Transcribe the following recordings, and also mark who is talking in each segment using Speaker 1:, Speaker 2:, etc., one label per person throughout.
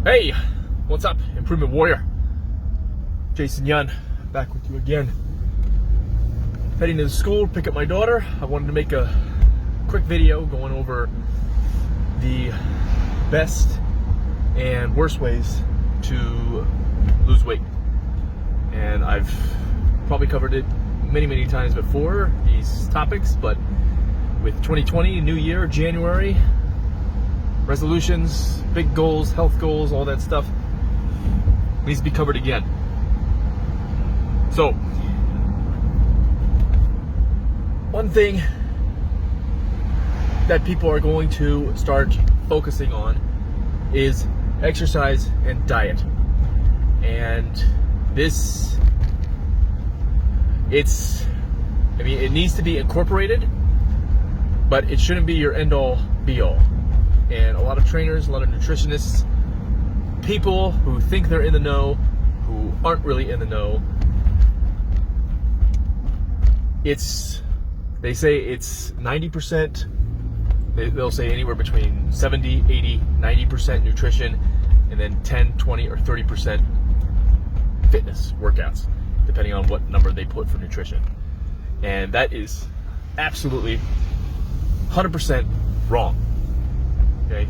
Speaker 1: Hey, what's up, Improvement Warrior? Jason Yun, back with you again. Heading to the school, pick up my daughter. I wanted to make a quick video going over the best and worst ways to lose weight. And I've probably covered it many times before, these topics, but with 2020, new year, January, resolutions, big goals, health goals, all that stuff needs to be covered again. So, one thing that people are going to start focusing on is exercise and diet. And this, it needs to be incorporated, but it shouldn't be your end-all, be-all. And a lot of trainers, a lot of nutritionists, people who think they're in the know, who aren't really in the know, they say it's 90%, they'll say anywhere between 70, 80, 90% nutrition, and then 10, 20, or 30% fitness workouts, depending on what number they put for nutrition. And that is absolutely 100% wrong. Okay?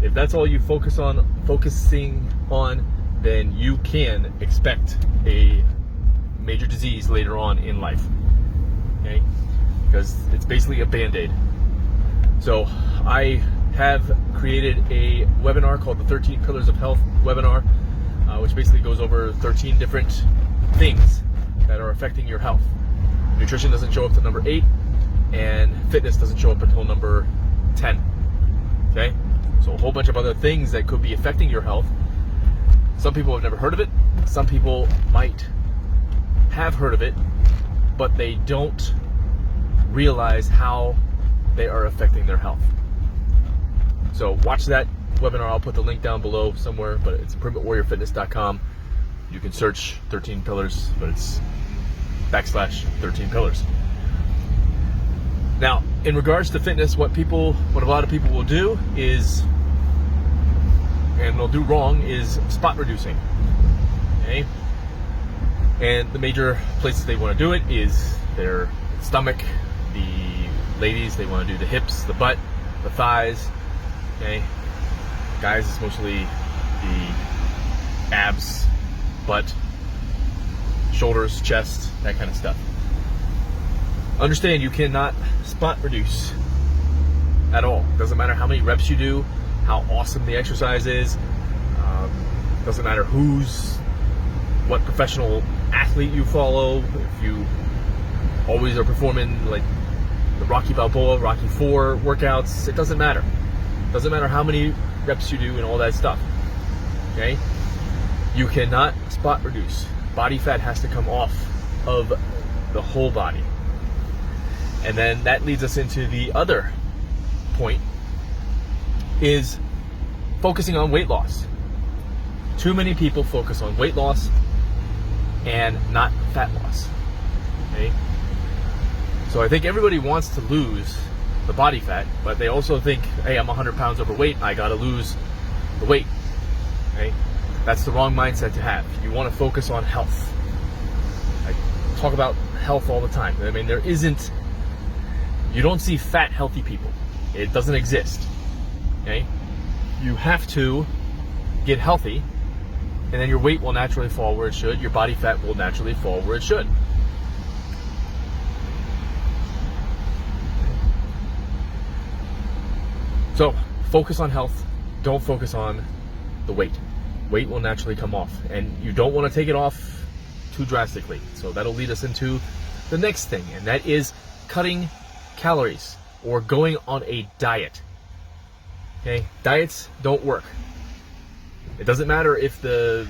Speaker 1: If that's all you focusing on, then you can expect a major disease later on in life. Okay? Because it's basically a band-aid. So I have created a webinar called the 13 Pillars of Health webinar, which basically goes over 13 different things that are affecting your health. Nutrition doesn't show up to number 8, and fitness doesn't show up until number 10. Okay? So a whole bunch of other things that could be affecting your health. Some people have never heard of it. Some people might have heard of it, but they don't realize how they are affecting their health. So watch that webinar. I'll put the link down below somewhere, but it's improvementwarriorfitness.com. You can search 13 pillars, but it's /13 pillars. Now, in regards to fitness, what a lot of people will do is, and they'll do wrong, is spot reducing. Okay? And the major places they want to do it is their stomach. The ladies, they want to do the hips, the butt, the thighs. Okay? Guys, it's mostly the abs, butt, shoulders, chest, that kind of stuff. Understand, you cannot spot reduce at all. Doesn't matter how many reps you do, how awesome the exercise is. Doesn't matter what professional athlete you follow. If you always are performing like the Rocky Balboa, Rocky IV workouts, it doesn't matter. Doesn't matter how many reps you do and all that stuff. Okay? You cannot spot reduce. Body fat has to come off of the whole body. And then that leads us into the other point, is focusing on weight loss. Too many people focus on weight loss and not fat loss. Okay? So I think everybody wants to lose the body fat, but they also think, hey, I'm 100 pounds overweight, I gotta lose the weight. Okay? That's the wrong mindset to have. You want to focus on health. I talk about health all the time. I mean, you don't see fat, healthy people. It doesn't exist. Okay? You have to get healthy, and then your weight will naturally fall where it should. Your body fat will naturally fall where it should. So, focus on health. Don't focus on the weight. Weight will naturally come off, and you don't want to take it off too drastically. So that'll lead us into the next thing, and that is cutting calories or going on a diet. Okay? Diets don't work. It doesn't matter if the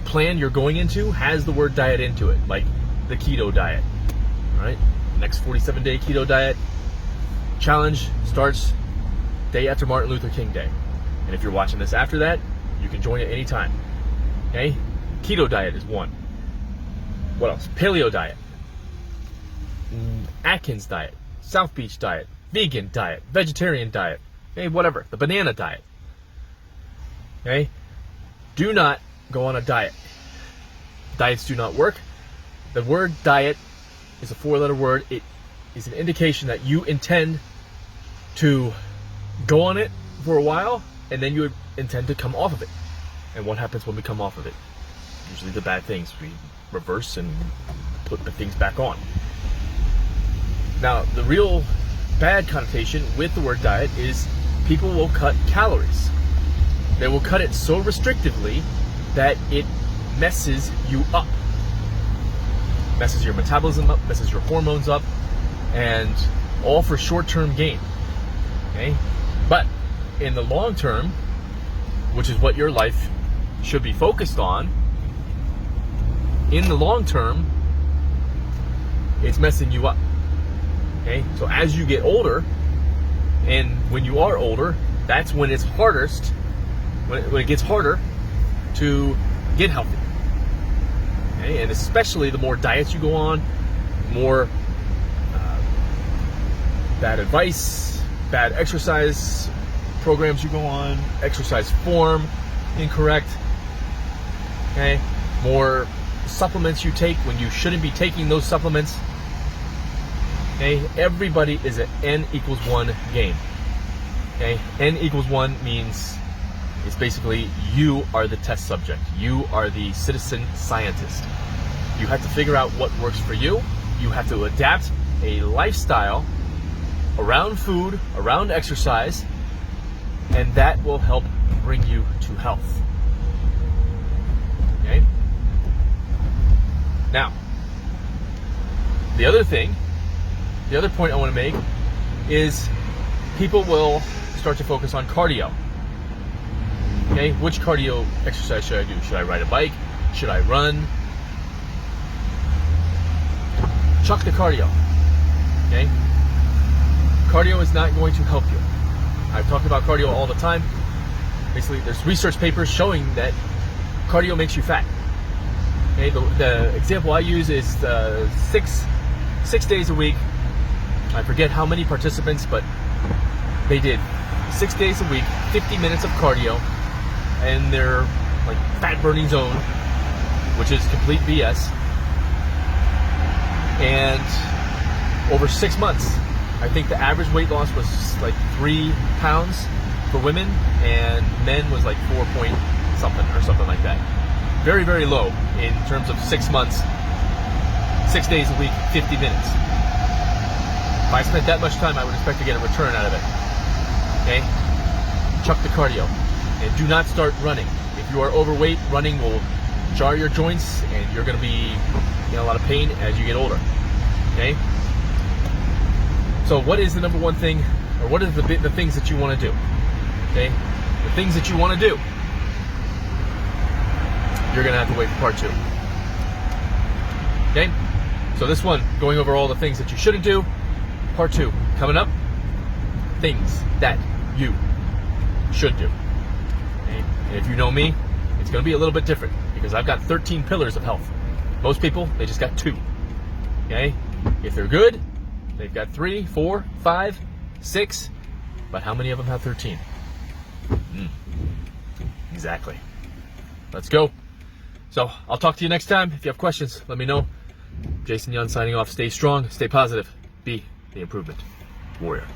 Speaker 1: plan you're going into has the word diet into it, like the keto diet. All right? Next 47-day keto diet challenge starts day after Martin Luther King Day. And if you're watching this after that, you can join it anytime. Okay? Keto diet is one. What else? Paleo diet. Atkins diet. South Beach diet. Vegan diet. Vegetarian diet. Okay, whatever, the banana diet. Okay, do not go on a diet. Diets do not work. The word diet is a 4-letter word. It is an indication that you intend to go on it for a while, and then you intend to come off of it. And what happens when we come off of it? Usually the bad things. We reverse and put the things back on. Now, the real bad connotation with the word diet is people will cut calories. They will cut it so restrictively that it messes you up. Messes your metabolism up, messes your hormones up, and all for short-term gain. Okay? But in the long term, which is what your life should be focused on, in the long term, it's messing you up. Okay? So as you get older, and when you are older, that's when it's hardest, when it gets harder to get healthy. Okay? And especially the more diets you go on, more bad advice, bad exercise programs you go on, exercise form incorrect, okay, more supplements you take when you shouldn't be taking those supplements. Okay, everybody is an N=1 game. Okay, N=1 means it's basically you are the test subject. You are the citizen scientist. You have to figure out what works for you. You have to adapt a lifestyle around food, around exercise, and that will help bring you to health. Okay? Now, the other point I want to make is people will start to focus on cardio. Okay, which cardio exercise should I do? Should I ride a bike? Should I run? Chuck the cardio. Okay? Cardio is not going to help you. I've talked about cardio all the time. Basically, there's research papers showing that cardio makes you fat. Okay, the example I use is 6 days a week. I forget how many participants, but they did 6 days a week, 50 minutes of cardio, and their like fat burning zone, which is complete BS. And over 6 months, I think the average weight loss was like 3 pounds for women, and men was like 4 point something or something like that. Very, very low in terms of 6 months, 6 days a week, 50 minutes. If I spent that much time, I would expect to get a return out of it. Okay? Chuck the cardio. And do not start running. If you are overweight, running will jar your joints, and you're going to be in a lot of pain as you get older. Okay? So what is the number one thing, or what are the things that you want to do? Okay? The things that you want to do. You're going to have to wait for part 2. Okay? So this one, going over all the things that you shouldn't do. Part 2, coming up. Things that you should do. Okay? And if you know me, it's going to be a little bit different, because I've got 13 pillars of health. Most people, they just got 2. Okay? If they're good, they've got 3, 4, 5, 6. But how many of them have 13? Exactly. Let's go. So I'll talk to you next time. If you have questions, let me know. Jason Yun signing off. Stay strong, stay positive, be the improvement warrior.